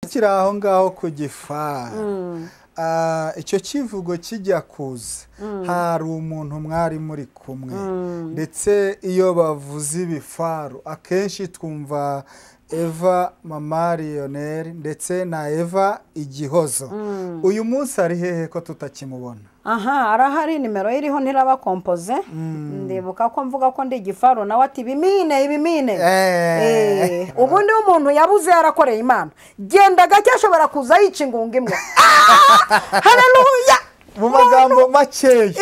kiri aho ngaho ku Gifaru icyo kivugo kijya kuza hari umuntu mwari muri kumwe ndetse iyo bavuze ibifaru akenshi twumva Eva Mama Lionel ndetse na Eva Igihozo uyu munsi ari hehe ko tutakimubona arahari nimero iriho ntiraba kompoze ndibuka ko mvuga ko ndi Igifaru nawe ati ibimine ubundi umuntu yabuze yarakoreye Imana genda gake ashobora kuza yica ingunga imwe haleluya mu magambo makeya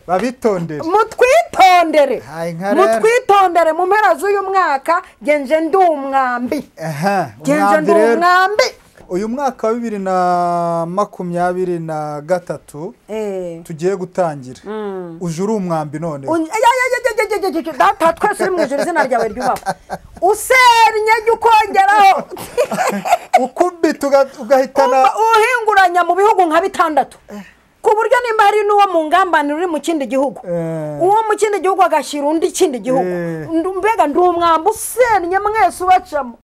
babitondere mutwitondere mu mpera z'uyu mwaka genje ndi umwambi uyu mwaka wa 2023 tugiye gutangira uje uri umwambi none data twese uri mu ijuru izina ryawe ryubahwe usernye ukongeraho ukubita ugahitana uhinguranya mu bihugu nka 6 ku buryo nimba hari n'uwo mu ngambaniro uri mu kindi gihugu uwo mu kindi gihugu agashyira undi kindi gihugu mbega ndi umwambi usernye mwese ubacamo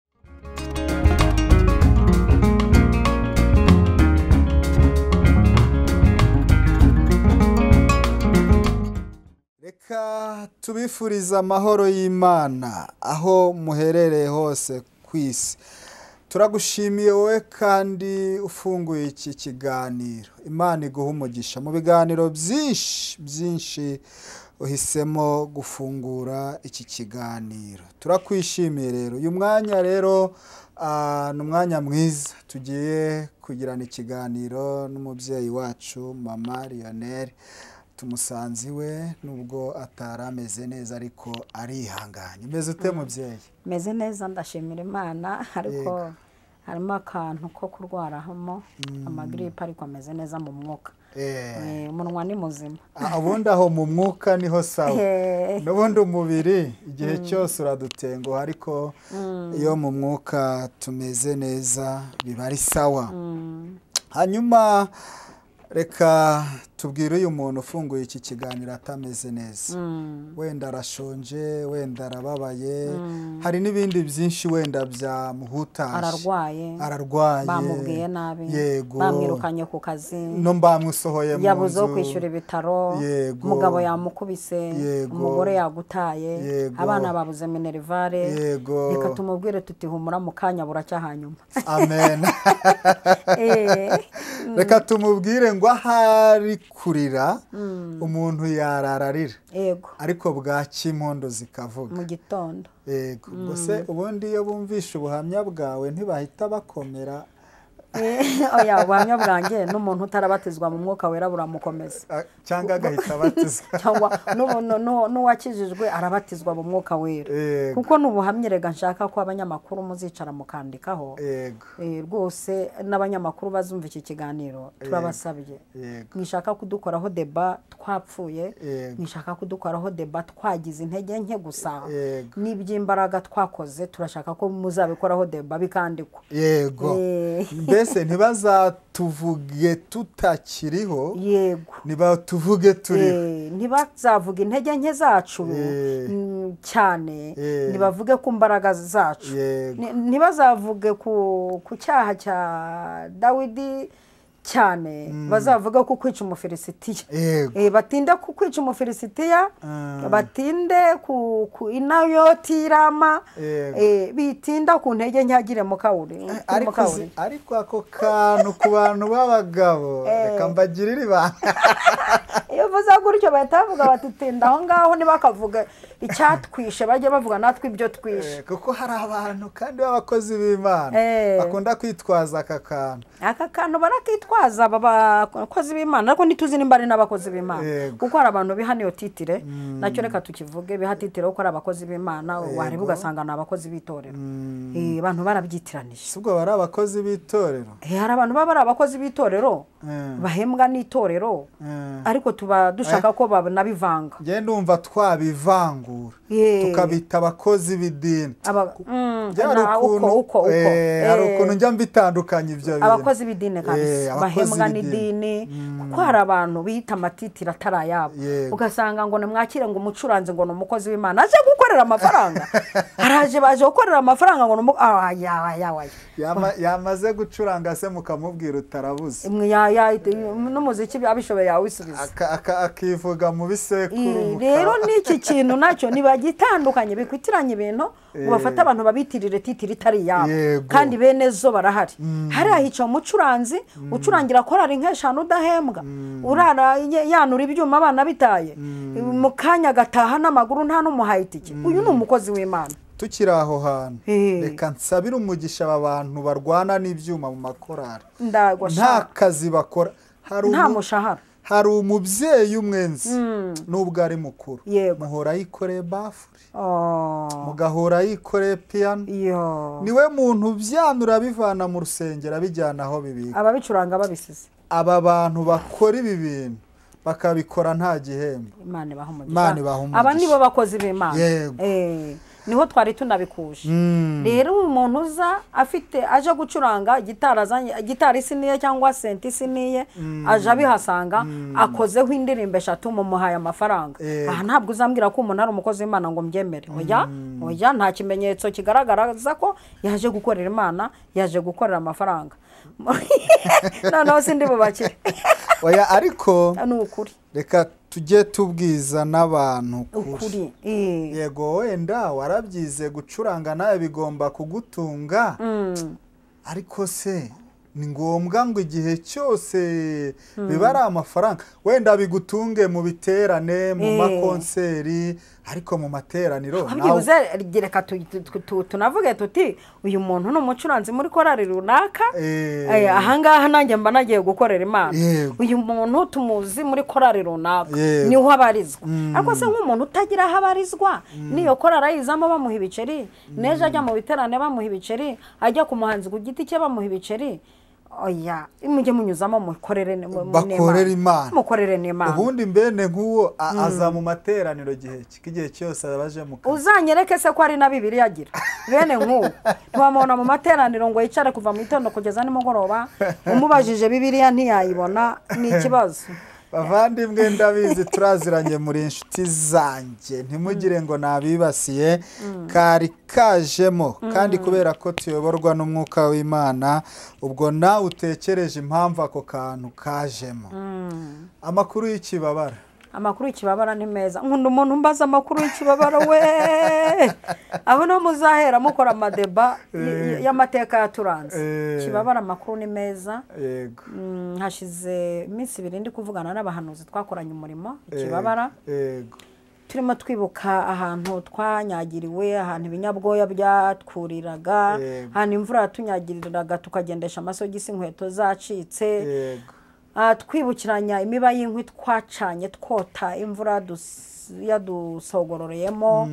reka tubifuriza amahoro y'Imana aho muherereye hose ku isi turagushimiye wowe kandi ufunguye iki kiganiro Imana iguha umugisha mu biganiro byinshi uhisemo gufungura iki kiganiro turakwishimiye rero uyu mwanya rero ni umwanya mwiza tugiye kugirana ikiganiro n'umubyeyi wacu Mama Lionel tumusanze iwe nubwo atarameze neza ariko arihanganye meze ute mubyeyi meze neza ndashimira Imana ariko harimo akantu ko kurwarahamo amagripe ariko ameze neza mu mwuka umunwa ni muzima ubundi aho mu mwuka niho sawa n'ubundi umubiri igihe cyose uradutenguha ariko iyo mu mwuka tumeze neza biba ari sawa hanyuma reka tubwire uyu muntu ufunguye iki kiganiro atameze neza wenda arashonje wenda arababaye hari n'ibindi byinshi wenda byamuhutaje ararwaye bamubwiye nabi yego bamwirukanye ku kazi no bamusohoye mu nzu yabuze kwishyura ibitaro umugabo yamukubise umugore yagutaye abana babuze minerivare reka tumubwire tuti humura mu kanya buracyahanyuma amen reka tumubwire ngo ahari kurira umuntu yarararira ariko bwaki impondo zikavuga mu gitondo yego bose ubundi iyo bumvisha ubuhamya bwawe ntibahita bakomera oya ubuhamya bwanjye n'umuntu utarabatizwa mu mwuka wera buramukomeza cyangwa agahita abatizwa cyangwa n'uwakijijwe arabatizwa mu mwuka wera kuko n'ubuhamya rega nshaka ko abanyamakuru muzicara mukandikaho rwose n'abanyamakuru bazumva iki kiganiro turabasabye mwishaka kudukoraho deba twapfuye mwishaka kudukoraho deba twagize intege nke gusa n'iby'imbaraga twakoze turashaka ko muzabikoraho deba bikandikwa yego mbese ntibazatuvuge tutakiriho yego ntibatuvuge turiho ntibazavuge intege nke zacu cyane ntibavuge ku mbaraga zacu ntibazavuge ku cyaha cya Dawidi cyane bazavuga ko kwica umufilisitiya batinde ku kwica umufilisitiya batinde ku inayoti rama bitinda ku ntege nyagire mu kawuri ariko ako kantu ku bantu b'abagabo reka mbagirire ibanga iyo uvuze gutyo bahita bavuga bati tinda aho ngaho ntibakavuga icyatwishe bajye bavuga natwe ibyo twishe kuko hari abantu kandi b'abakozi b'Imana bakunda kwitwaza aka kantu barakitwaza abakozi b'Imana ariko ntituzi nimba ari n'abakozi b'Imana kuko hari abantu bihana iyo titire nacyo reka tukivuge biha titire ko ari abakozi b'Imana wareba ugasanga ni abakozi b'itorero abantu barabyitiranije ubwo bari abakozi b'itorero hari abantu baba ari abakozi b'itorero bahembwa n'itorero ariko tuba dushaka ko babinabivanga nge ndumva twabivanga kuvangura tukabita abakozi b'idini hari ukuntu njya mbitandukanye ibyo bintu abakozi b'idini kabisa bahembwa n'idini kuko hari abantu bita amatitira atari ayabo ugasanga ngo nimwakire ngo umucuranzi ngo ni umukozi w'Imana aje gukorera amafaranga araje baje gukorera amafaranga ngo yamaze gucuranga se mukamubwira utarabuze n'umuziki abishoboye yawisubiza akivuga mu bisekuru rero n'iki kintu nacyo nibagitandukanye bikwitiranye ibintu ngo bafate abantu babitirire titiri itari yabo kandi bene zo barahari hari ahica umucuranzi ucurangira korari nk'eshanu udahembwa urara yanura ibyuma abana bitaye mu kanya gataha n'amaguru nta n'umuhaye itike uyu ni umukozi w'Imana tukiri aho hantu reka nsabire umugisha aba bantu barwana n'ibyuma mu makorari nta kazi bakora nta mushahara hari umubyeyi umwenzi nubwo ari mukuru muhora yikoreye bafure mugahora yikoreye piano niwe muntu byanura bivana mu rusengero abijyana aho bibika ababicuranga babisize aba bantu bakora ibi bintu bakabikora nta gihembo Imana ibaha umugisha aba nibo bakozi b'Imana niho twari tunabikuje rero umuntu uza afite aje gucuranga gitari siniye cyangwa senti siniye aje abihasanga akozeho indirimbo 3 mu muhaye amafaranga aha ntabwo uzambwira ko umuntu ari umukozi w'Imana ngo mbyemere oya nta kimenyetso kigaragaraza ko yaje gukorera Imana yaje gukorera amafaranga noneho sindi bubakire oya ariko ni ukuri reka tujye tubwiza n'abantu ukuri yego wenda warabyize gucuranga nawe bigomba kugutunga ariko se ni ngombwa ngo igihe cyose biba ari amafaranga wenda bigutunge mu biterane mu makonseri ariko mu materaniro nawe reka tunavuge tuti uyu muntu ni umucuranzi muri korari runaka ahangaha nanjye mba nagiye gukorera Imana uyu muntu tumuzi muri korari runaka niho abarizwa ariko se nk'umuntu utagira aho abarizwa niyo korari ayizamo bamuha ibiceri neje ajya mu biterane bamuha ibiceri ajya ku muhanzi ku giti cye bamuha ibiceri oya imujye munyuzamo mukorere n'Imana ubundi mbene nk'uwo aza mu materaniro gihe cyose abaje mu kazi uzanyereke se ko ari na Bibiliya agira bene nk'uwo ntiwamubona mu materaniro ngo yicare kuva mu gitondo kugeza nimugoroba umubajije Bibiliya ntiyayibona ni ikibazo bavandimwe ndabizi turaziranye muri inshuti zanjye ntimugire ngo nabibasiye kari kajemo kandi kubera ko tuyoborwa n'umwuka w'Imana ubwo nawe utekereje impamvu ako kantu kajemo amakuru y'ikibabara amakuru y'ikibabara ni meza nkunda umuntu mbaza amakuru y'ikibabara we aho no muzahera mukora amadeba y'amateka yaturanze kibabara amakuru ni meza yego hashize iminsi 2 ndi kuvugana n'abahanuzi twakoranye umurimo kibabara yego turimo twibuka ahantu twanyagiriwe ahantu ibinyabwoya byatwuriraga ahantu imvura yatunyagiriraga tukagendesha amasogisi inkweto zacitse yego twibukiranya imiba y'inkwi twacanye twota imvura yadusogororeyemo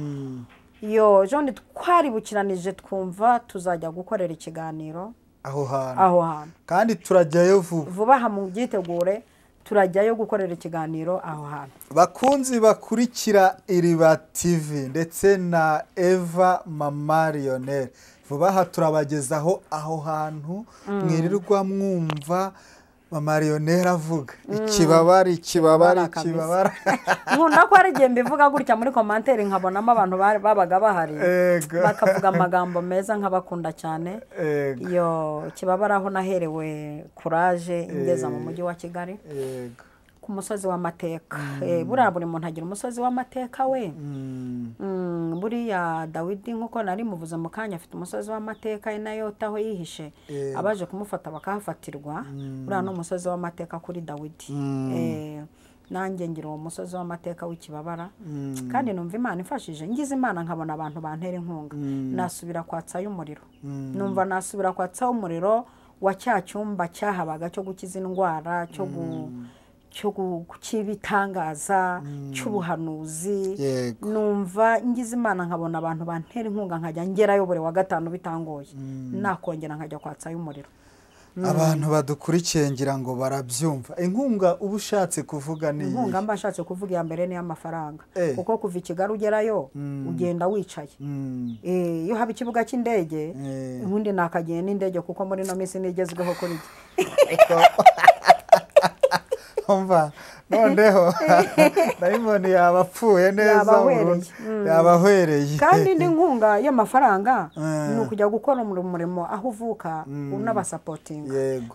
yo jone twaribukiranije twumva tuzajya gukorera ikiganiro aho hantu kandi turajyayo vuba aha mu byitegure turajyayo gukorera ikiganiro aho hantu bakunzi bakurikira Iriba TV ndetse na Eva Mama Lionel vuba aha turabagezaho aho hantu mwirirwa mwumva Mama Lionel avuga ikibabara nkunda ko ari gihe mbivuga gutya muri commentaire nkabonamo abantu babaga bahari bakavuga amagambo meza nkabakunda cyane yo kibabara aho naherewe courage ingeza mu mujyi wa Kigali ku musozi w'amateka buriya buri muntu agira umusozi w'amateka we buriya Dawidi nkuko nari muvuze mu kanya afite umusozi w'amateka inayota aho yihishe abaje kumufata bakahafatirwa buriya no umusozi w'amateka kuri Dawidi nanjye ngira uwo musozi w'amateka w'ikibabara kandi numva Imana ifashije ngize Imana nkabona abantu bantera inkunga nasubira kwatsa y'umuriro numva nasubira kwatsa umuriro wa cya cyumba cyahabaga cyo gukiza indwara cyo kubitangaza cy'ubuhanuzi numva ngize Imana nkabona abantu bantera inkunga nkajya ngerayo buri wa gatanu bitangoye nakongera nkajya kwatsa y'umuriro abantu badukurikiye ngira ngo barabyumva. Inkunga uba ushatse kuvuga ni inkunga mba nshatse kuvuga iya mbere ni amafaranga, kuko kuva i Kigali ugerayo ugenda wicaye. Iyo haba ikibuga cy'indege ubundi nakagiye n'indege, kuko muri no minsi nigezweho kuri umva noneho Diamond yabapfuye neza burundu, yabahwereye. Kandi indi nkunga y'amafaranga ni ukujya gukora umurimo aho uvuka unabasapotinga.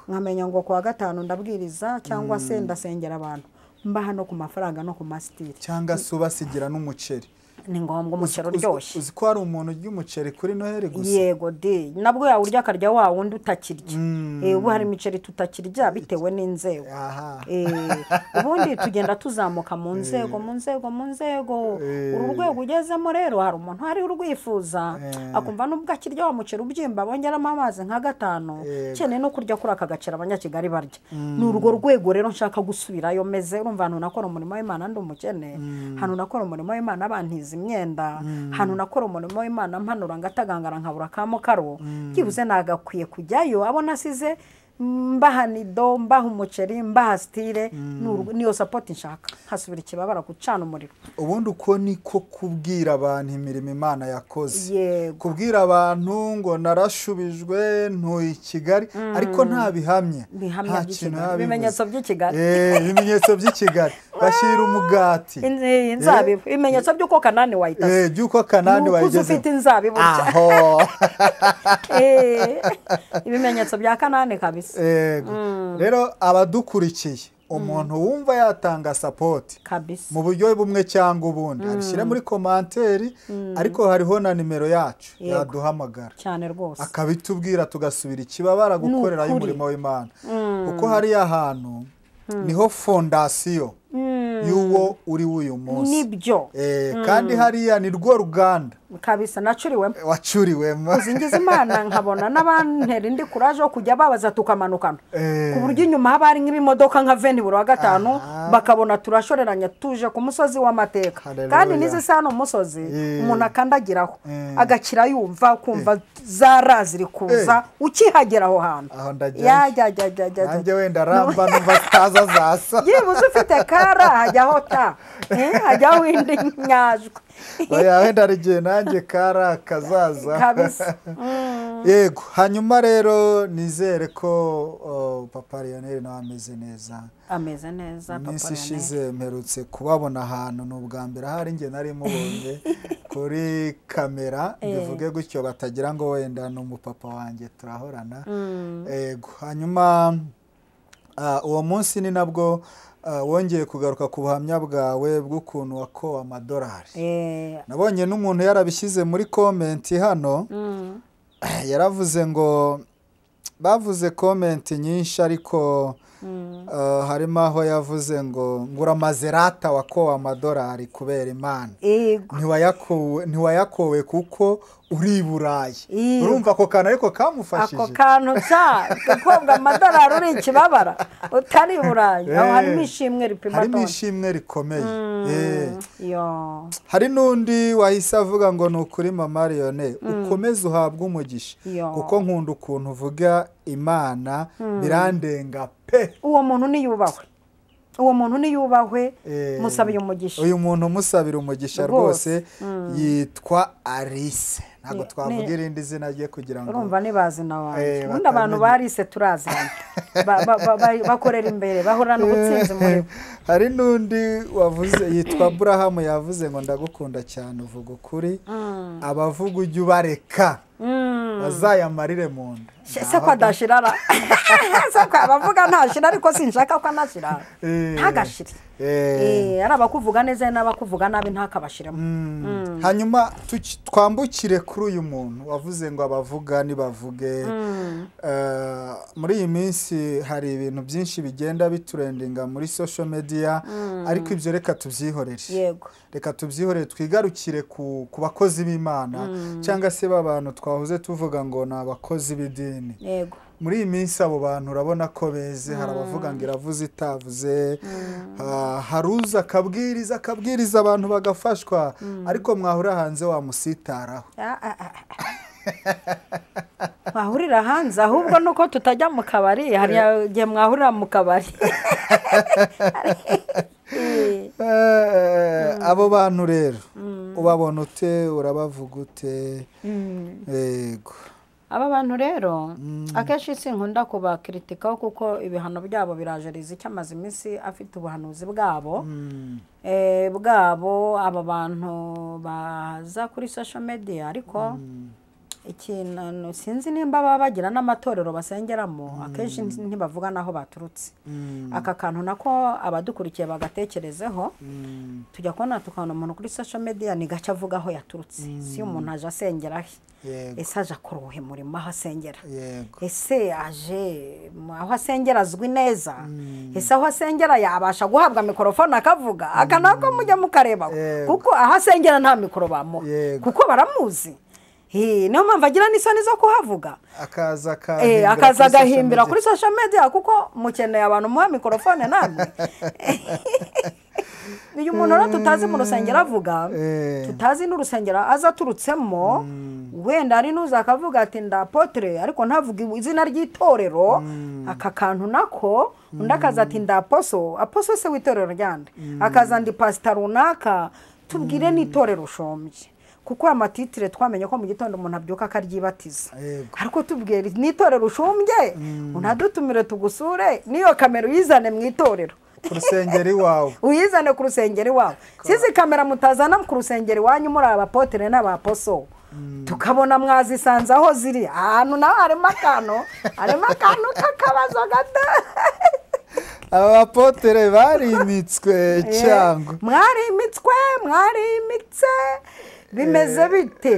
Nkamenya ngo kuwa gatanu ndabwiriza cyangwa se ndasengera abantu, mba hano ku mafaranga no ku masitiri, cyangwa se ubasigira n'umuceri. Ni ngombwa umuceri uryoshye. Uzi ko hari umuntu urya umuceri kuri Noheli gusa? Yego de, nabwo yawurya akarya wa wundi utakirya. Ubu hari imiceri tutakirya bitewe n'inzego. Ubundi tugenda tuzamuka mu nzego uru rwego ugezemo rero hari umuntu hari urwifuza akumva nubwo akirya wa muceri ubyimba bongeramo amazi nka 5 cyane no kurya kuri aka gacira abanyakigali barya. Ni urwo rwego rero nshaka gusubirayo meze. Urumva hano nakora umurimo w'Imana ndi umukene, hano nakora umurimo w'Imana abantiza imyenda, hano nakora umurimo w'Imana mpanura ngatagangara nkabura kamokaro, kibuze nagakwiye kujyayo abo nasize mbaha nido, mbaha umuceri, mbaha stile, niyo support nshaka hasubira ikibabara gucana umuriro. Ubundi uko niko kubwira abantu imirimo Imana yakoze, kubwira abantu ngo narashubijwe ntuye Kigali, ariko nta bihamye, nta kintu ibimenyetso by'Ikigali, ibimenyetso by'Ikigali bashyira umugati, inzabibu, ibimenyetso by'uko Kanani wayitase, by'uko Kanani wayigeze, ufite inzabibu, aho ibimenyetso bya Kanani kabisa. Rero abadukurikiye umuntu wumva yatanga support mu buryo bumwe cyangwa ubundi abishyire muri komanteri, ariko hariho na nimero yacu yaduhamagara cyane rwose akabitubwira tugasubira ikibabara gukorera y'umurimo w'Imana, kuko hari ahantu niho fondasiyo y'uwo uri uyu munsi. Nibyo kandi hariya ni rwo ruganda kabisa nacuriwemo, wacuriwemo. Uzingiza Imana nkabona n'abantera indi kuraje kujya babaza tukamanukana, ku buryo inyuma haba hari nk'ibimodoka nka veni buri wa gatanu bakabona turashoreranya tuje ku musozi w'amateka. Kandi nizi sana umusozi umuntu akandagiraho agakira yumva kumva zaraziri kuza ukihagera aho hantu. Nanjye wenda ramba numva taza zasa yibuze ufite kara hajyaho ta hajyaho indi nyajwe wenda rigiye nanjye kara kazaza kabisa. Yego, hanyuma rero nizere ko Papa Lionel nawe ameze neza. Ameze neza Papa Lionel. Ishize mperutse kubabona ahantu n'ubwa mbere hari nge nari mubonye kuri kamera, bivuge gutyo batagira ngo wenda no mu papa wanjye turahorana. Yego, hanyuma uwo munsi ni nabwo wongeye kugaruka ku buhamya bwawe bw'ukuntu wakowe amadolari. Nabonye n'umuntu yarabishyize muri komenti hano, yaravuze ngo bavuze komenti nyinshi, ariko harimo aho yavuze ngo ngura Maserata wakowe amadolari kubera Imana. Ntiwayakowe kuko uri Burayi. Urumva ako kantu ariko kamufashije. Ako kantu gukobwa amadolari uri ikibabara utari Burayi. Aho harimo ishimwe ripima tone. Harimo ishimwe rikomeye. Hari n'undi wahise avuga ngo ni ukuri Mama Lionel ukomeze uhabwe umugisha, kuko nkunda ukuntu uvuga Imana birandenga pe. Uwo muntu niyubahwe, uwo muntu niyubahwe, musabiye umugisha. Uyu muntu musabira umugisha rwose. Yitwa Alice, ntabwo twavuga irindi zina rye kugira ngo urumva nibazi nawe. Ubundi abantu barise turaziranye bakorera imbere bahorana ubutsinzi muri. Hari n'undi wavuze yitwa Abraham, yavuze ngo ndagukunda cyane uvuga ukuri, abavuga ujye ubareka bazayamarire mu nda. Se ko adashirara se ko abavuga ntashira, ariko sinshaka ko anashira ntagashire. Ari abakuvuga neza n'abakuvuga nabi ntakabashiremo. Hanyuma twambukire kuri uyu muntu wavuze ngo abavuga nibavuge. Muri iyi minsi hari ibintu byinshi bigenda biturendinga muri social media, ariko ibyo reka tubyihorere. Yego, reka tubyihorere twigarukire ku bakozi b'Imana, cyangwa se babantu twahuze tuvuga ngo ni abakozi b'idini. Yego, muri iyi minsi abo bantu urabona ko beze. Hari abavuga ngo iravuze itavuze, haruza akabwiriza abantu bagafashwa, ariko mwahura hanze wamusitaraho. mwahurira hanze ahubwo nuko tutajya mu kabari hari igihe mwahurira mu kabari. Abo bantu rero ubabona ute urabavuga ute? Yego, aba bantu rero akenshi sinkunda kubakritikaho kuko ibihano byabo birajeriza icyamaze iminsi afite ubuhanuzi bwabo aba bantu baza kuri social media, ariko ikintu sinzi nimba baba bagira n'amatorero basengeramo akenshi ntibavuga naho baturutse. Aka kantu nako abadukurikiye bagatekerezeho, tujya kubona tukabona umuntu kuri social media ni gace avuga aho yaturutse, si umuntu aje asengera he, ese aje kuruhe murimo aho asengera, ese aje aho asengera azwi neza, ese aho asengera yabasha guhabwa mikrofone akavuga, aka nako mujya mukareba kuko aho asengera nta mikoro bamuha kuko baramuzi. Niyo mpamvu agira n'isoni zo kuhavuga, akaza agahimbira kuri social media kuko mukeneye abantu muha mikrofone namwe. Uyu muntu rero tutazi mu rusengero avuga, tutazi n'urusengero aza turutsemo, wenda ari nuza akavuga ati nda apotre ariko ntavuga izina ry'itorero, aka kantu nako undi akaza ati nda aposo se w'itorero ryande, akaza ndi pastor runaka, tubwire n'itorero ushombye kuko amatitire twamenye ko mu gitondo umuntu abyuka akaryibatiza, ariko tubwire n'itorero ushombye unadutumire tugusure, niyo kamera uyizane mu itorero ku rusengero iwawe, uyizane ku rusengero iwawe. Sizi kamera mutazana ku rusengero iwanyu muri abapotere n'abaposo, tukabona mwazisanze aho ziri ahantu naho harimo akantu k'akabazo gato. Abapotere barimitswe cyangwa mwarimitse bimeze bite?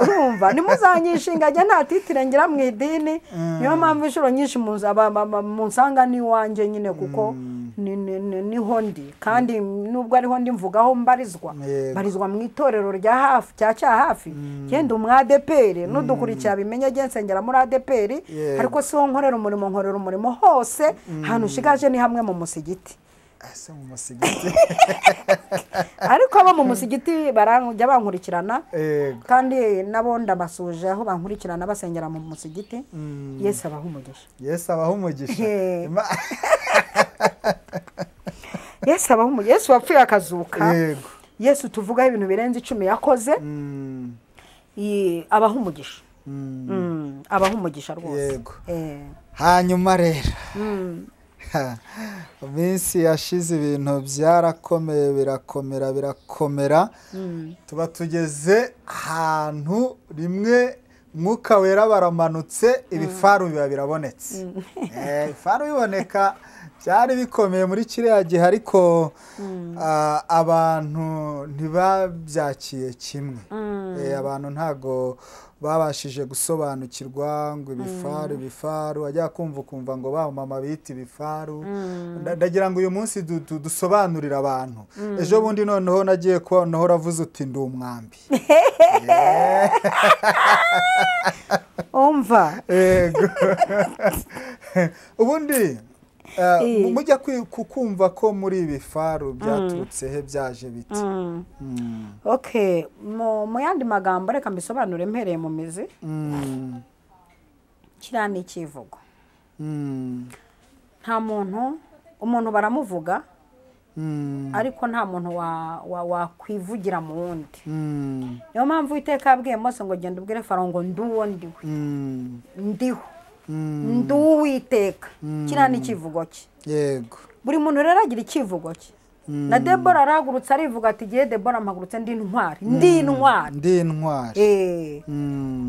Urumva nimuzanyishinganye nta titire ngira mu idini, niyo mpamvu inshuro nyinshi munsanga n'iwanjye nyine kuko niho ndi, kandi nubwo ariho ndi mvugaho mbarizwa mu itorero rya hafi cya hafi, genda umwadeperi n'udukurikiye bimenye genda nsengera muri adeperi, ariko siho nkorera umurimo hose, ahantu ushigaje ni hamwe mu musigiti. Ariko abo mu musigiti barajya bankurikirana, kandi nabo ndabasuje aho bankurikirana basengera mu musigiti. Yesu abaha umugisha, Yesu abaha umugisha. Yesu abaha umugisha, Yesu wapfuye akazuka, Yesu tuvugaho ibintu birenze 10 yakoze, abaha umugisha, abaha umugisha rwose. Hanyuma rero minsi yashize ibintu byarakomeye birakomera, tuba tugeze ahantu rimwe mwuka wera baramanutse, ibifaru biba birabonetse. Ibifaru biboneka byari bikomeye muri kiriya gihe, ariko abantu ntibabyakiye kimwe. Abantu ntago babashije gusobanukirwa ngo ibifaru wajya kumva ngo ba mama bita ibifaru. Ndagira ngo uyu munsi dusobanurira abantu. Ejo bundi noneho nagiye kubona uravuze uti ndi umwambi. Umva ubundi mujya kukumva ko muri ibifaru byaturutse he, byaje biti? Okay, mu yandi magambo reka mbisobanure mpereye mu mizi. Kiriya ni ikivugo. Nta umuntu baramuvuga, ariko nta muntu wakwivugira mu wundi. Niyo mpamvu Uwiteka yabwiye Mose ngo genda ubwire Farawo ngo nduwo ndiho nduwiteka. Kiriya ni ikivugo cye. Yego, buri muntu rero agira ikivugo cye. Na Debora aragurutse arivuga ati giye Debora mpagurutse ndi intwari.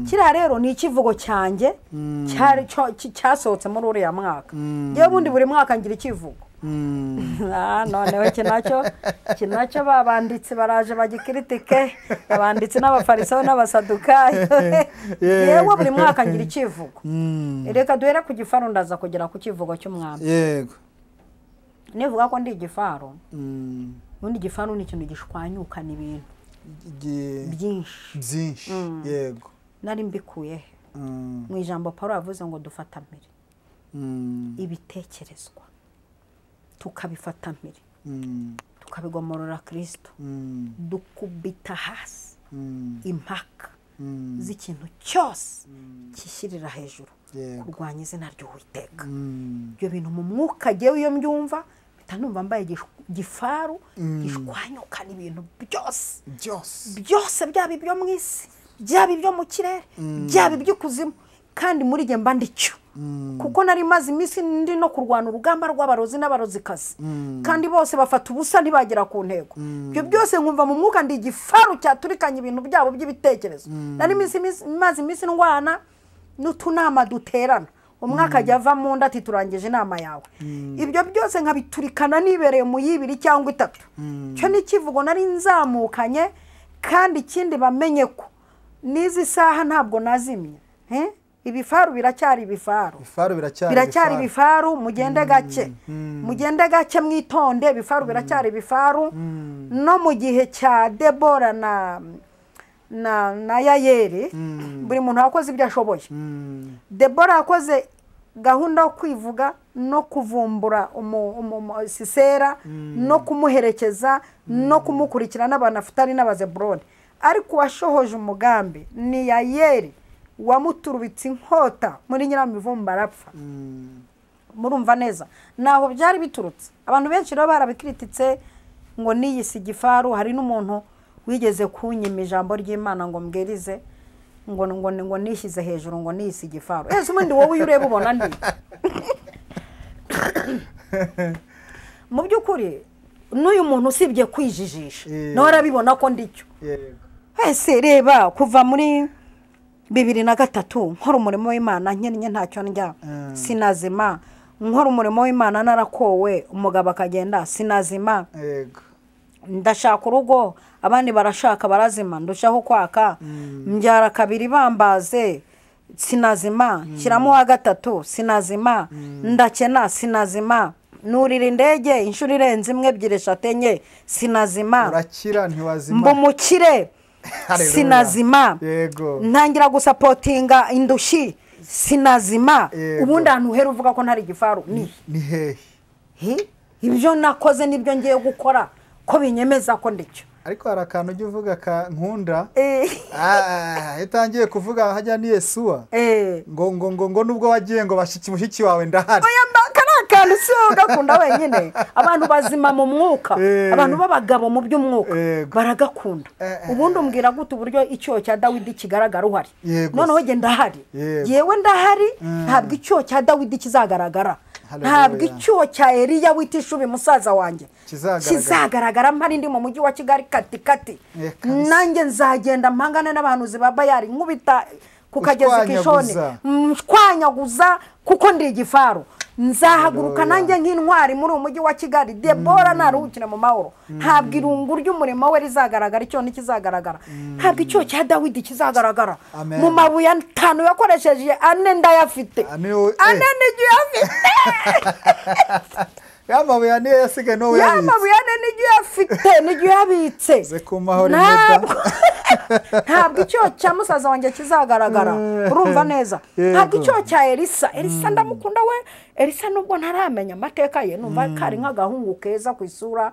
Kiriya rero ni ikivugo cyanjye cyasohotse muri uriya mwaka. Yewe bundi buri mwaka ngira ikivugo. Noneho kinacyo babanditse baraje bagikritike, abanditse n'abafarisayo n'abasadukayo. Yewe buri mwaka ngira ikivugo. Reka duhere ku gifaru ndaza kugera ku kivugo cy'umwami. Yego, nivuga ko ndi igifaru, ubundi igifaru ni ikintu gishwanyukana ibintu byinshi. Yego, nari mbikuye he? Mu ijambo Paulo yavuze ngo dufatamire ibitekerezwa, tukabifatamire, tukabigomorora Kristo, dukubita hasi impaka z'ikintu cyose kishyirira hejuru kurwanya izina ry'Uwiteka. Ibyo bintu mu mwuka agiye iyo mbyumva numva mbaye gifaru gishwanyukana ibintu byose byaba ibyo mu isi byaba ibyo mu kirere byaba iby'ikuzimu kandi muri jye mba ndicyo kuko nari maze iminsi ndi no kurwana urugamba rw'abarozi n'abarozikazi kandi bose bafata ubusa ntibagera ku ntego. Ibyo byose nkumva mu mwuka ndi igifaru cyaturikanye ibintu byabo by'ibitekerezo. Nari maze iminsi ndwana n'utunama duterana umwaka ajya ava mu nda ati turangije inama yawe. Ibyo byose nkabiturikana nibereye mu y'ibiri cyangwa itatu. Cyo n'ikivugo nari nzamukanye kandi ikindi bamenye ko n'izi saha ntabwo nazimye. Ibifaru biracyari ibifaru. Biracyari ibifaru mugende gake mwitonde. Ibifaru biracyari ibifaru. No mu gihe cya Debora na Yayeli buri muntu wakoze ibyo ashoboye. Debora yakoze gahunda yo kwivuga no kuvumbura Sisera no kumuherekeza no kumukurikira n'Abanafutali n'Abazeburoni, ariko washohoje umugambi ni Yayeli wamuturubitse inkota muri Nyiramivumba arapfa. Murumva neza naho byari biturutse. Abantu benshi rero barabikrititse ngo niyisi gifaru. Hari n'umuntu wigeze kunyima ijambo ry'Imana ngo mbwirize ngo nishyize hejuru ngo niyisi gifaru. Ubundi wowe ureba ubona ndi mu by'ukuri n'uyu muntu usibye kwijijisha nawe arabibona ko ndicyo. Reba kuva muri 2003 nkora umurimo w'Imana nkennye ntacyo ndya sinazima. Nkora umurimo w'Imana narakowe umugabo akagenda sinazima. Ndashaka urugo abandi barashaka barazima ndushaho kwaka. Mbyara kabiri bambaze sinazima. Shyiramo wa gatatu sinazima. Ndakena sinazima. Nurira indege inshuro irenze imwe 2 3 4 sinazima. Urakira ntiwazima. Mbumukire sinazima. Ntangira gusapotinga indushi sinazima. Ubundi ahantu uhera uvuga ko ntari gifaru ni hehe? Ibyo nakoze nibyo ngiye gukora ko binyemeza ko ndicyo. Ariko harakantu ujye uvuga ka nkunda itangiye kuvuga hajya ni Yesuwa ngo nubwo wagiye ngo bashiki mushiki wawe ndahari. Kandi si ugakunda wenyine. Abantu bazima mu mwuka abantu b'abagabo mu by'umwuka baragakunda. Ubundi umbwira gute uburyo icyo cya Dawidi kigaragara uhari. Noneho je ndahari. Yewe ndahari ntabwo icyo cya Dawidi kizagaragara. Ntabwo icyo cya Eliya witishubi musaza wanjye kizagaragara mpari ndi mu mujyi wa Kigali kati. Nanjye nzagenda mpangane n'abantu zibabayari nkubita kukageza Kishoni mshwanyaguza kuko ndi igifaru. Nzahaguruka nanjye nk'intwari muri umujyi wa Kigali. Debora naruhukira mu mahoro. Ntabwo irungu ry'umurimo we rizagaragara. Icyo ntikizagaragara. Ntabwo icyo cya Dawidi kizagaragara. Mu mabuye 5 yakoresheje 4 ndayafite. 4 nijyo yafite. Yamabuye niyo yasigaye no yabitse. Yamabuye nijyo yafite nijyo yabitse. Ze ku mahoro imeda. Ntabwo icyo cya musaza wanjye kizagaragara. Urumva neza. Ntabwo icyo cya Elisa ndamukunda we. Elisa nubwo ntaramenya amateka ye numva kari nk'agahungu keza ku isura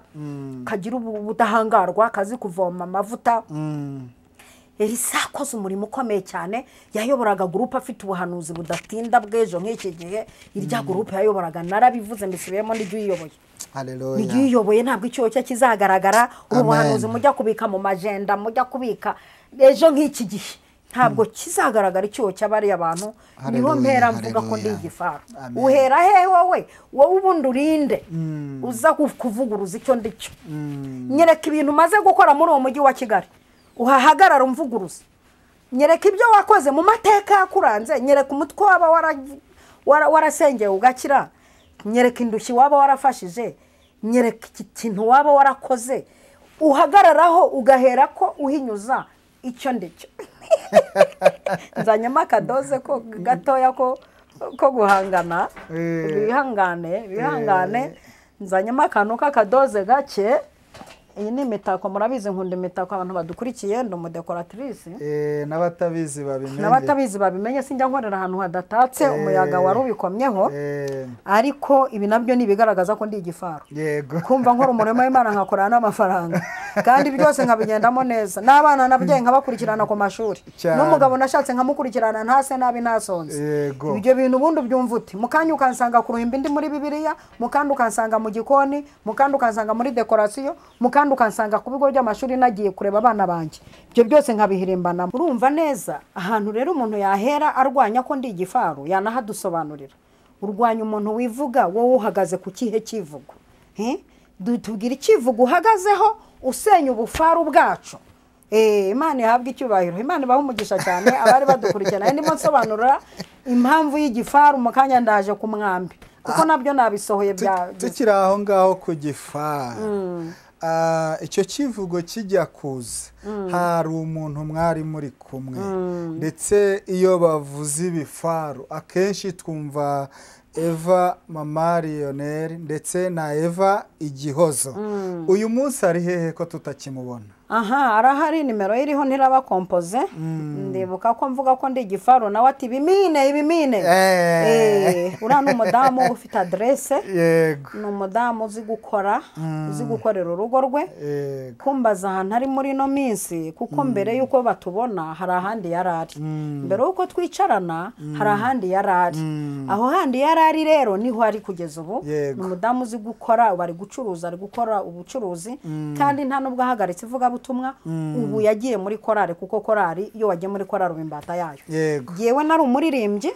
kagira ubudahangarwa kazi kuvoma amavuta. Elisa akoze umurimo ukomeye cyane. Yayoboraga groupe afite ubuhanuzi budatinda bw'ejo nk'iki gihe. Irya groupe yayoboraga narabivuze mbisubiyemo n'ijyo yiyoboye. Haleluya. N'ijyo yiyoboye ntabwo icyo cyo kizagaragara. Ubuhanuzi mujya kubika mu majenda mujya kubika ejo nk'iki gihe ntabwo kizagaragara icyo cy'abari abantu. Niho mpera mvuga ko ndi igifaru. Uhera he wowe ubundi urinde uza kuvuguruza icyo ndicyo. Nyereka ibintu maze gukora muri uwo mujyi wa Kigali. Uhahagarara umvuguruza. Nyereka ibyo wakoze mu mateka yakuranze. Nyereka umutwe waba warasengeye ugakira. Nyereka indushyi waba warafashije. Nyereka ikintu waba warakoze. Uhagararaho ugahera ko uhinyuza icyo ndicyo. Nzanyama akadoze ko gatoya ko guhangana. Bihangane. Nzanyama akantu k'akadoze gake iyi ni imitako murabizi nkunda imitako abantu badukurikiye ndo umudekoratrice n'abatabizi babimenye sinjya nkorera ahantu hadatatse umuyaga wari ubikomyeho ariko ibi nabyo ni ibigaragaza ko ndi igifaru kumva nkora umurimo w'Imana nkakora n'amafaranga kandi byose nkabigendamo neza n'abana nabyeyi nkabakurikirana ku mashuri n'umugabo nashatse nkamukurikirana ntase nabi nasonze ibyo bintu ubundi byumva uti mukanya ukansanga ku ruhimbi ndi muri Bibiliya mukandi ukansanga mu gikoni mukandi ukansanga muri decoration mukandi ukansanga ku bigo by'amashuri nagiye kureba abana banjye ibyo byose nkabihirimbana urumva neza ahantu rero umuntu yahera arwanya ko ndi igifaru yanahadusobanurira urwanya umuntu wivuga wowe uhagaze ku kihe kivugo tubwira ikivugo uhagazeho usenya ubufaru bwacu Imana ihabwa icyubahiro Imana ibaho umugisha cyane abari badukurikirana ndimo nsobanura impamvu y'igifaru mu kanya ndaje ku mwambi kuko nabyo nabisohoye tukiri aho ngaho ku gifaru icyo kivugo kijya kuza hari umuntu mwari muri kumwe ndetse iyo bavuze ibifaru akenshi twumva Eva Mama Lionel ndetse na Eva Igihozo uyu munsi ari hehe ko tutakimubona arahari nimero iriho ntiraba kompoze ndibuka ko mvuga ko ndi igifaru nawe ati ibimine uriya ni umudamu ufite adresse ni umudamu uzi gukorera urugo rwe kumbaza ahantu ari muri ino minsi kuko mbere y'uko batubona hari ahandi yari ari mbere y'uko twicarana hari ahandi yari ari aho handi yari ari rero niho ari kugeza ubu ni umudamu uzi gukora bari gucuruza ari gukora ubucuruzi kandi nta nubwo ahagaritse ivuga ubutumwa ubu yagiye muri korari kuko korari iyo wagiye muri korari ubimbata yayo yewe nari umuririmbyi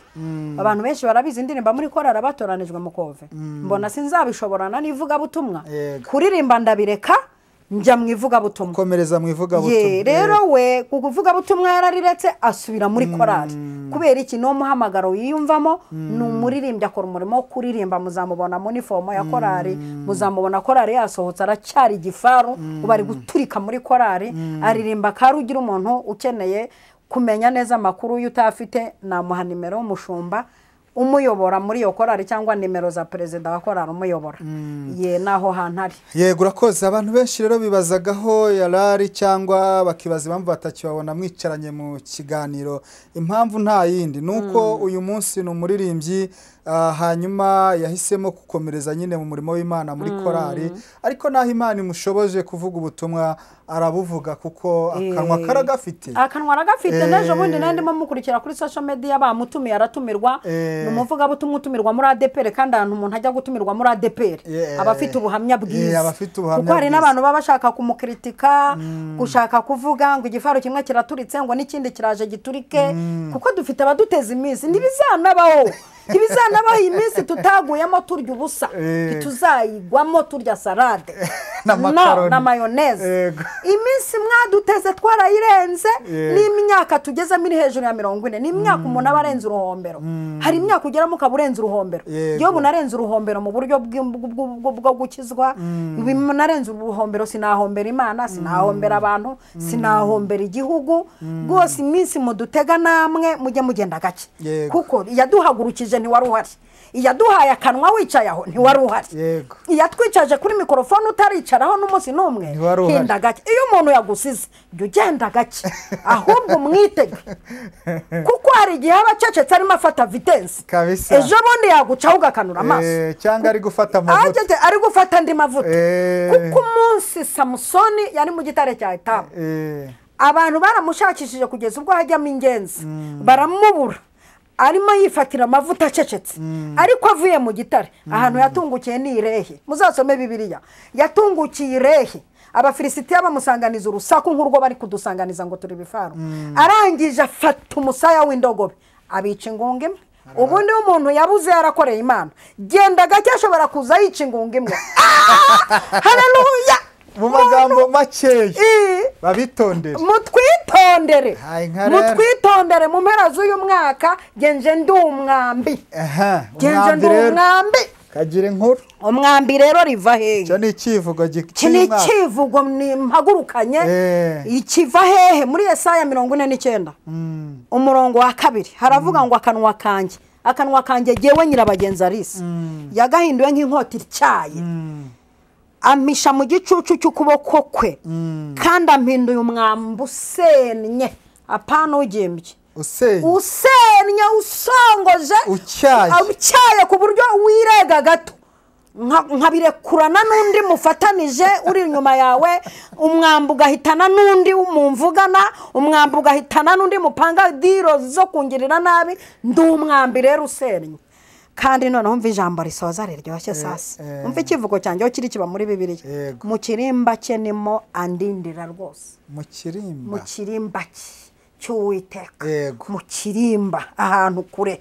abantu benshi barabizi indirimba muri korari abatoranijwe mu kove mbona sinzabishoborana n'ivuga butumwa kuririmba ndabireka njya mu ivuga butumwa komereza mu ivuga butumwa rero we kuvuga butumwa yarariretse asubira muri korari kubera iki no muhamagaro yiyumvamo ni umuririmbyi akora umurimo wo kuririmba muzamubona mu uniform ya korari muzamubona korari yasohotse aracyari igifaru bari guturika muri korari aririmba karugira umuntu ukeneye kumenya neza amakuru y'utafite namuha nimero y'umushumba umuyobora muri yo korari cyangwa nimero za president wa korari umuyobora naho hantari yego urakoze abantu benshi rero bibazagaho yarari cyangwa bakibaza impamvu batakibabona mwicaranye mu kiganiro impamvu nta yindi nuko uyu munsi ni umuririmbyi hanyuma yahisemo gukomereza nyine mu murimo w'Imana muri korari ariko naho Imana imushoboje kuvuga ubutumwa arabuvuga kuko akanwa karagafite n'ejo bundi nandimo mukurikira kuri social media bamutumiye aratumirwa numuvuga butumwa utumirwa muri ADPR kandi ahantu umuntu ajya gutumirwa muri ADPR abafite ubuhamya bwiza kuko hari n'abantu baba bashaka kumukritika gushaka kuvuga ngo igifaru kimwe kiraturitse ngo n'ikindi kiraje giturike kuko dufite abaduteza iminsi ntibizanabaho iminsi tutaguyemo turya ubusa tuzayigwamo turya salade na mayonnaise iminsi mwaduteze twarayirenze n'imyaka tugeze muri hejuru ya 40 n'imyaka umuntu abarenze uruhombero hari imyaka ugeramo kaburenze uruhombero yo bunarenze uruhombero mu buryo bwo gukizwa narenze uruhombero sinahombera Imana sinahombera abantu sinahombera igihugu rwose iminsi mudutega namwe mujye mugenda gake kuko yaduhagurukije ntiwari uhari iyaduhaye akanwa wicaye aho ntiwari uhari iyatwicaje kuri mikrofone utaricaraho n'umunsi n'umwe hinda gake iyo umuntu yagusize jya ugenda gake ahubwo mwitege kuko hari igihe aba acecetse arimo afata vitensi ejo bundi yagucaho ugakanura amaso cyangwa ari gufata amavuta ari gufata andi mavuta kuko umunsi Samusoni yari mu gitare cya Etamu abantu baramushakishije kugeza ubwo hajyamo ingenzi baramubura arimo yifatira amavuta acecetse ariko avuye mu gitare ahantu yatungukiye ni Irehe muzasome Bibiliya yatungukiye Irehe abafilisitiya bamusanganiza urusaku nk'urwo bari kudusanganiza ngo turi bifaru arangije afata umusaya w'indogobe abica ingunga imwe ubundi umuntu yabuze yarakoreye Imana genda gake ashobora kuza yica ingunga imwe haleluya mu magambo makeya babitondere mutwitondere mu mpera z'uyu mwaka genje ndi umwambi kagira inkuru umwambi rero riva hehe cyo ni ikivugo ikivugo mpagurukanye ikiva hehe muri Yesaya 49 umurongo wa 2 haravuga ngo akanwa kanjye gewe nyirabagenzi Arisi yagahinduwe nk'inkota ityaye ampisha mu gicucu cy'ukuboko kwe kandi ampinduye umwambi usennye apana ugembye usennye usongoje utyaye ku buryo wirega gato nkabirekurana n'undi mufatanije uri inyuma yawe umwambi ugahitana n'undi mumvugana umwambi ugahitana n'undi mupanga diro zo kungirira nabi ndi umwambi rero usennye kandi noneho umva ijambo risoza riryoshye sasa umva ikivugo cyanjye aho kiri kiba muri Bibiliya mu kirimba cye nimo andindira rwose mu kirimba cy'Uwiteka mu kirimba ahantu kure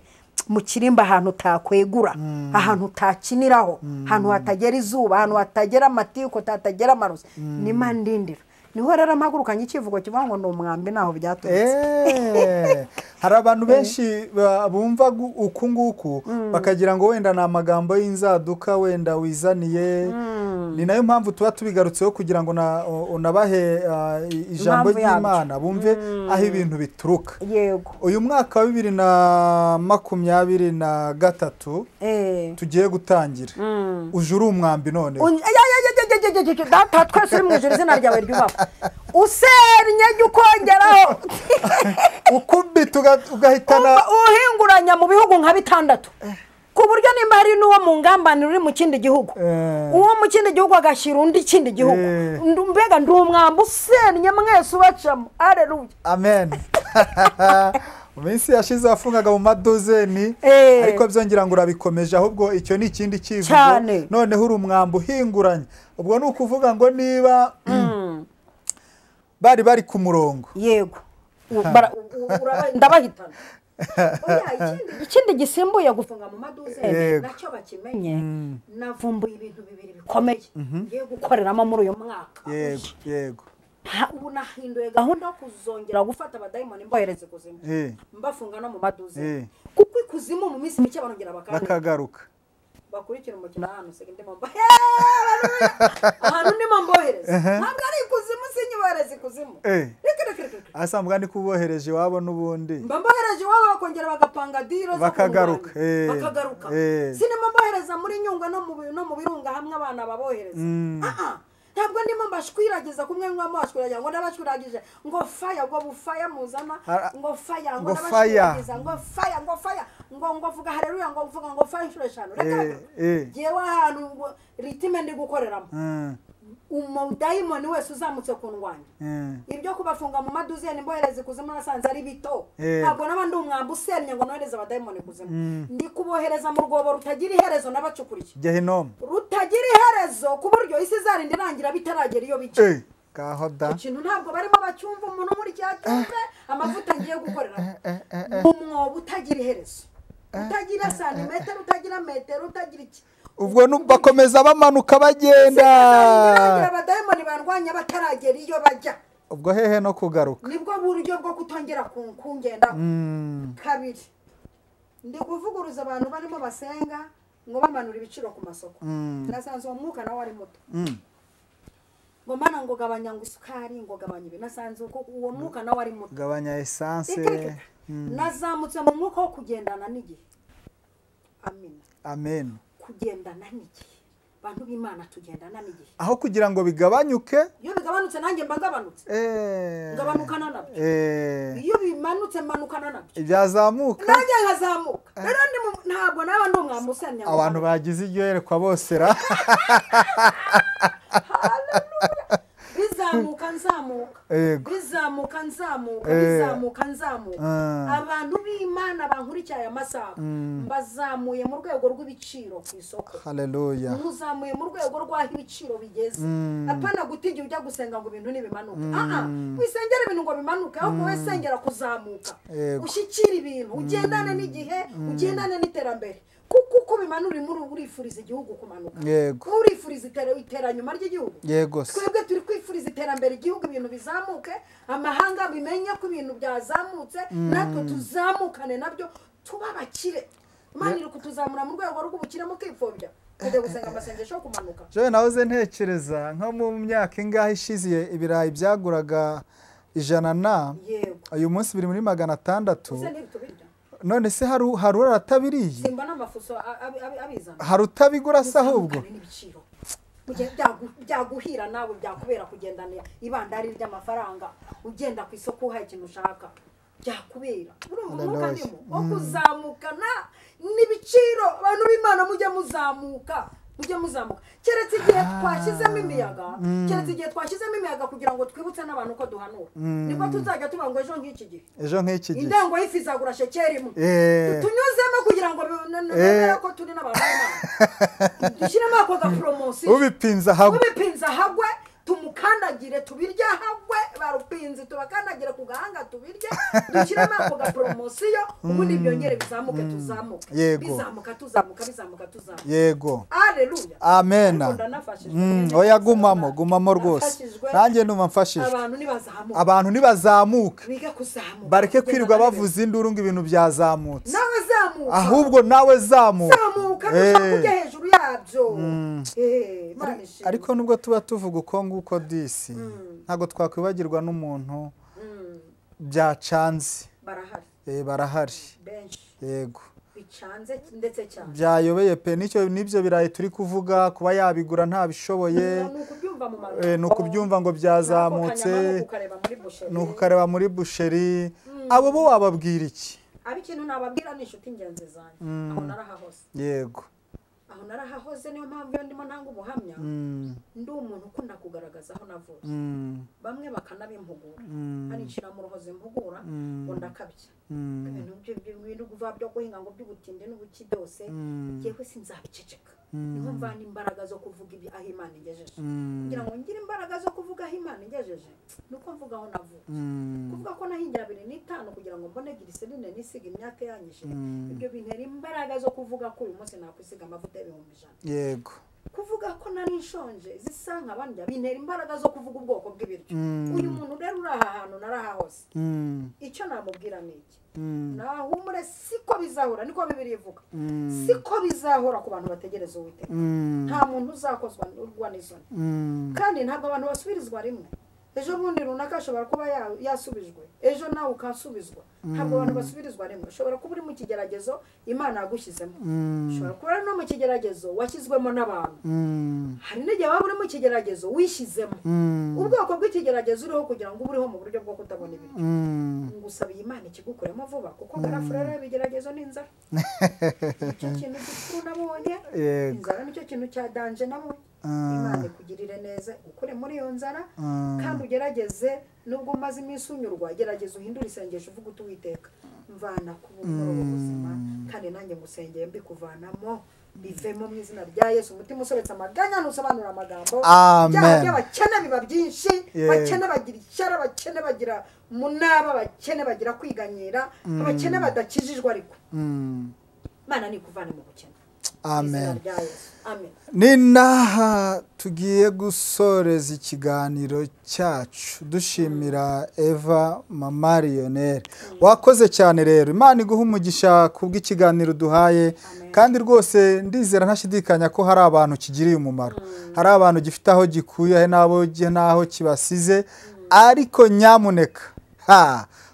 mu kirimba ahantu utakwegura ahantu utakiniraho ahantu hatagera izuba ahantu hatagera amatiko hatagera amarozi nimo andindira niho rero amagurukanye ikivugo kivuga ngo ni umwambi naho byaturutse hari abantu benshi bumva uku nguku bakagira ngo wenda ni amagambo y'inzaduka wenda wizaniye ni nayo mpamvu tuba tubigarutseho kugira ngo unabahe ijambo ry'Imana bumve aho ibintu bituruka uyu mwaka wa 2023 tugiye gutangira uje uri umwambi none data twese uri mu ijuru izina ryawe ryubahwe usennye jya ukongeraho ukubita ugahitana uhinguranya mu bihugu nka 6 ku buryo nimba hari n'uwo mu ngambaniro uri mu kindi gihugu uwo mu kindi gihugu agashyira undi kindi gihugu mbega ndi umwambi usennye mwese ubacamo haleluya amen mu minsi yashize wafungaga mu madozeni ariko byongera ngo urabikomeje ahubwo icyo ni ikindi kivugo noneho uri umwambi uhinguranya ubwo ni ukuvuga ngo niba bari ku murongo yego ndabahitana ikindi gisimbuye gufunga mu madozeni nacyo bakimenye navumbuye ibintu bibiri bikomeye ngiye gukoreramo muri uyu mwaka yego ubu nahinduye gahunda yo kuzongera gufata abadayimoni mbohereze kuzimu mbafunga no mu madozeni kuko ikuzimu mu minsi mike barongera bakagaruka bakurikira umukino ahantu ndimo ahantu ndimo mbohereze ntabwo ari ikuzimu sinyibohereze ikuzimu asambwa ni kubohereje iwabo n'ubundi mbohereje iwabo bakongera bagapanga diro bakagaruka sinema mbohereza muri Nyungwe no mu Birunga hamwe abana babohereza ntabwo ndimo mbashwiragiza kumwe mwamashwiragiza ngo ndabashwiragije ngo fire ngo bufaya muzana ngo fire ngo ndabashwiragiza ngo fire ngo vuga haleluya ngo vuga ngo fire inshuro 5 reka jewe ahantu ritime ndi gukoreramo umudayimoni wese uzamutse ku ndwanya ibyo kubafunga mu maduzeni mbohereze kuzimu nasanze ari bito ntabwo n'abandi umwambi usennye ngo nohereze abadayimoni kuzimu ndi kubohereza mu rwobo rutagira iherezo n'abacukuriye Gehinomu rutagira iherezo ku buryo isi zarinda irangira bitaragera iyo bice ikintu ntabwo barimo bacyumva umuntu muri cyatumve amavuta ngiye gukorera umwobo utagira iherezo utagira santimetero utagira metero utagira iki ubwo bakomeza bamanuka bagenda abadayimoni barwanya bataragera iyo bajya ubwo hehe no kugaruka nibwo buryo bwo kutongera kungenda kabiri ndi kuvuguruza abantu barimo basenga ngo bamanura ibiciro ku masoko nasanze uwo mwuka nawe ari muto ngo mana ngo gabanya ngo isukari ngo gabanya ibi nasanze uwo mwuka nawe ari muto gabanya essence nazamutse mu mwuka wo kugendana n'igihe amen kugendana n'igihe bantu b'Imana tugendana n'igihe aho kugira ngo bigabanyuke iyo bigabanutse nanjye mba ngabanutse ngabanukana nabyo iyo bimanutse manukana nabyo ibyazamuka nanjye nkazamuka rero ntabwo naba ndi umwambi usennye abantu bagize iryo yerekwa bose ra bizamuka nzamuka abantu b'Imana bankurikiye aya masaha bazamuye mu rwego rw'ibiciro ku isoko haleluya muzamuye mu rwego rw'aho ibiciro bigeze apana gutigira ujya gusenga ngo ibintu nibimanuke wisengera ibintu ngo bimanuke ahubwo wesengera kuzamuka ushyikira ibintu ugendane n'igihe ugendane n'iterambere kuko bimanura urifuriza igihugu kumanuka urifuriza iteranyuma ry'igihugu twebwe turi kwifuriza iterambere igihugu ibintu bizamuke amahanga bimenye ko ibintu byazamutse natwe tuzamukane nabyo tuba abakire Imana iri kutuzamura mu rwego rw'ubukire mu kwipfobya kujya gusenga amasengesho yo kumanuka jewe nahoze ntekereza nko mu myaka ingahe ishize ibirayi byaguraga 100 uyu munsi biri muri 600 none se hari uratabiriye simba n'amafuso abizana hari utabigura se ahubwo byaguhira nawe byakubera kugendana ibandari ry'amafaranga ugenda ku isoko uhaye ikintu ushaka byakubera urumva umwuka ndimo wo kuzamukana n'ibiciro abantu b'Imana mujye muzamuka keretse igihe twashyizemo imiyaga kugira ngo twibutse n'abantu ko duhanura niko tuzajya tuba ngo ejo nk'iki gihe indengo y'ifi izagura shekeri imwe tunyuzemo kugira ngo bemere ko turi n'abantu b'Imana dushyiremo ako gaporomosiyo ubipinza ahagwe tumukandagire tubirye ahagwe barupinzi tubakandagire ku gahanga tubirye dushyiremo ako gaporomosiyo ubundi byongere bizamuke tuzamuke bizamuka yego haleluya amena oya gumamo rwose nanjye numva mfashije abantu nibazamuka bareke kwirirwa bavuza induru ngo ibintu byazamutse ahubwo nawe zamuka kujya hejuru yabyo ariko nubwo tuba tuvuga uko disi ntabwo twakwibagirwa n'umuntu byacanze barahari yego bicanze ndetse cyane byayobeye pe n'ibyo birayi turi kuvuga kuba yabigura ntabishoboye ni ukubyumva ngo byazamutse ni ukukareba muri busheri abo bo wababwira iki ikintu nababwira ni inshuti ingenzi zanjye aho narahahose yego aho narahahoze niyo mpamvu iyo ndimo ntanga ubuhamya ndi umuntu ukunda kugaragaza aho navuze bamwe bakanabimpugura haricira mu ruhoze mpugura ngo ndakabya ibintu byo guhinga ngo by'ubutinde n'ubuki byose yewe sinzabiceceka niho mvana imbaraga zo kuvuga aho Imana igejeje kugira ngo ngire imbaraga zo kuvuga aho Imana igejeje nuko mvuga aho navuze kuvuga ko nahingira 2.5 kugira ngo mbone glycerine nisiga imyaka yanyishe ibyo bintera imbaraga zo kuvuga ko uyu munsi nakwisiga amavuta y'100 yego kuvuga ko nari nshonje zisanka bandya bintera imbaraga zo kuvuga ubwoko bw'ibiryo uyu muntu rero uri aha hantu narahahose icyo namubwira niki nahumure siko bizahora niko Bibiliya ivuga siko bizahora ku bantu bategereza Uwiteka nta muntu uzakozwa urwa n'isoni kandi ntabwo abantu basubirizwa rimwe ejo bundi runaka ashobora kuba yasubijwe ejo nawe ukasubizwa ntabwo abantu basubirizwa rimwe ushobora kuba uri mu kigeragezo Imana yagushyizemo ushobora kuba no mu kigeragezo washyizwemo n'abantu hari n'igihe waba uri mu kigeragezo wishyizemo ubwoko bw'ikigeragezo uriho kugira ngo uriho mu buryo bwo kutabona ibiryo ngusabiye Imana ikigukuremo vuba kuko garafurere y'ibigeragezo n'inzara icyo kintu gikuru nabonye inzara nicyo kintu cya danje nabonye Imana ikugirire neza ukure muri iyo nzara kandi ugerageze nubwo umaze iminsi unyurwa gerageza uhindure isengesho uvuga Uwiteka mvana ku buzima kandi nanjye ngusengeye mbikuvanamo bivemo mu izina rya Yesu umutima usobetse amaganya nusobanura amagambo amen abakene biba byinshi bakene bagira icyara bakene bagira munaba bakene bagira kwiganyira abakene badakijijwe ariko Imana nikuvane mu bukene amen ninaha tugiye gusoreza ikiganiro cyacu dushimira Eva Mama Lionel wakoze cyane rero Imana iguha umugisha kubw'ikiganiro duhaye kandi rwose ndizera ntashidikanya ko hari abantu kigiriye umumaro hari abantu gifite aho gikuye n'aho kibasize ariko nyamuneka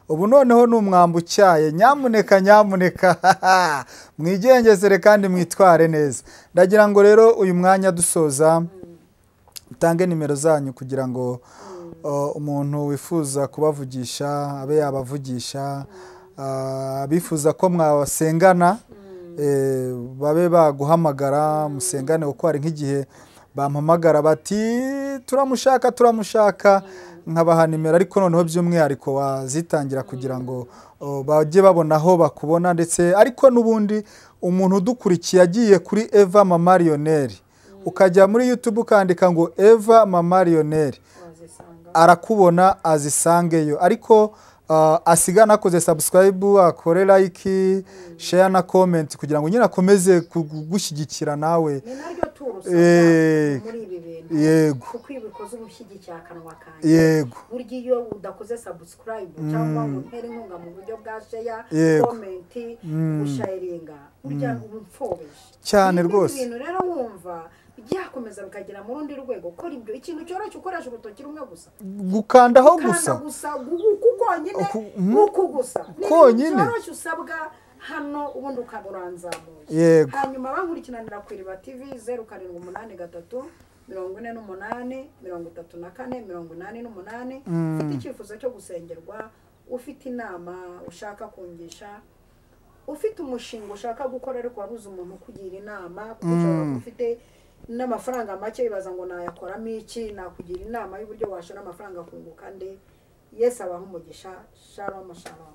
ubu noneho n'umwambu cyaye nyamuneka mwigengezere kandi mwitware neza ndagira ngo rero uyu mwanya dusoza utange nimero zanyu kugira ngo umuntu wifuza kubavugisha abe yabavugisha bifuza ko mwabasengana babe baguhamagara musengane kuko hari nk'igihe bampamagara bati turamushaka nkabaha nimero ariko noneho by'umwihariko wazitangira kugira ngo bajye babona aho bakubona ndetse ariko n'ubundi umuntu udukurikiye agiye kuri Eva Mama Lionel ukajya muri YouTube ukandika ngo Eva Mama Lionel arakubona azisangeyo ariko asigana akoze subscribe akore like share na comment kugira ngo nyine akomeze kugushyigikira nawe yego kuko ibikoze ubushyigikira akanwa kanjye yego burya iyo udakoze subscribe cyangwa ngo ntere inkunga mu buryo bwa share comment usharinga burya umupfobeshe cyane rwose ibintu rero wumva byakomeza bikagera mu rundi rwego ko ibyo ikintu cyoroshye ukoresha urutoki rumwe gusa gukandaho gusa konyine nuko gusa konyine cyoroshye usabwa hano ubundi ukaburanzamuye yego hanyuma bankurikiranira ku Iriba TV 0783 48 34 88 ufite icyifuzo cyo gusengerwa, ufite inama ushaka kungisha, ufite umushinga ushaka gukora ariko wabuze umuntu ukugira inama, kuko ufite n'amafaranga make bibaza ngo nayakoramo iki, nakugira inama y'uburyo washora amafaranga kunguka nde. Yesu abaha umugisha. Shalom shalom.